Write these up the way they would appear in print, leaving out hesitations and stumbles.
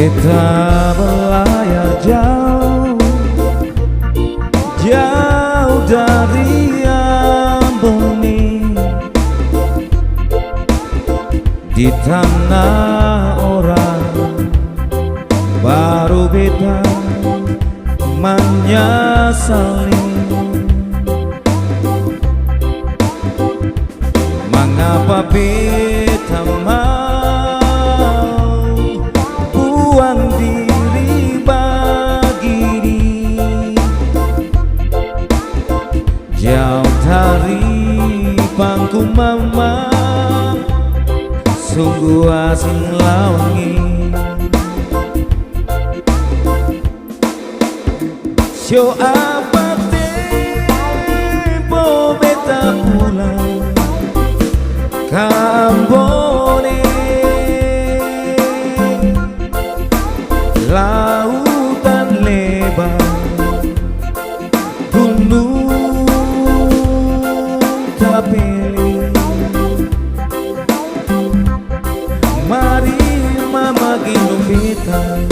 Kita berlayar jauh, jauh dari Amboni, di tanah orang baru beta menyesali. Mengapa beta mau buang diri begini, jauh dari pangku mama, sungguh asing lawangi. Sio apa tempo beta pulang ke Amboni, lautan lebar, gunung tapeli. Mari mama gendong beta,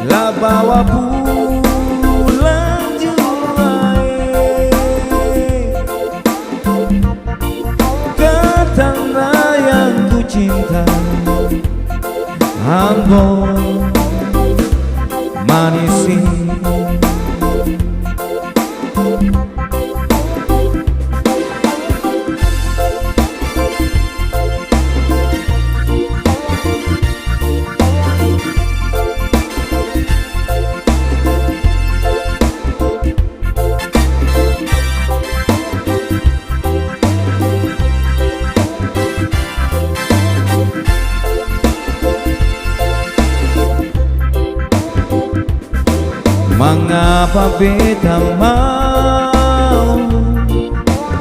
la bawa pulang juai ke tanah yang ku cinta, Ambon manisi. Mengapa beta mau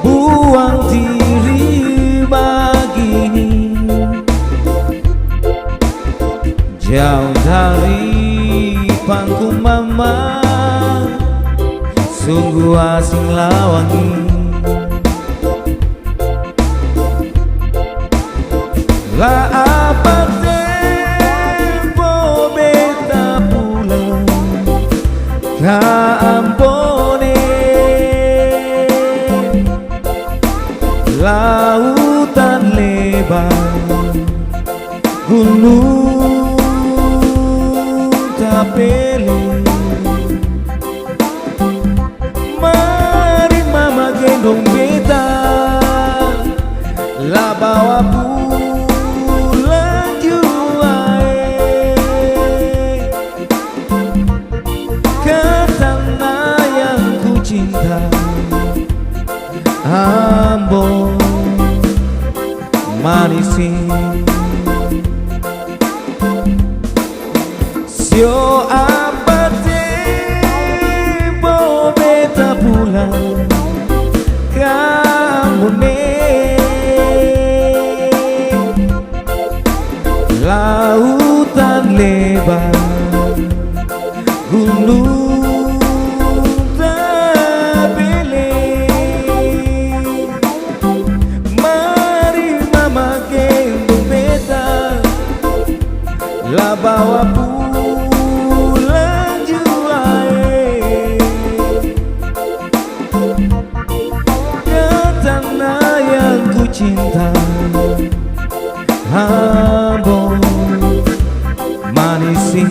buang diri begini, jauh dari pangku mama, sungguh asing lawangi. Lah apa tempo beta pulang ke Amboni, lautan lebar, gunung tapeli. Mari mama gendong beta, la bawa pulang juai ke tanah yang ku cinta, Ambon manisi. Sio apa tempo beta pulang ke Amboni, lautan lebar, gunung tapeli. Mari mama gendong beta, la bawa pulang juai ke tanah yang ku cinta, Ambon manisi.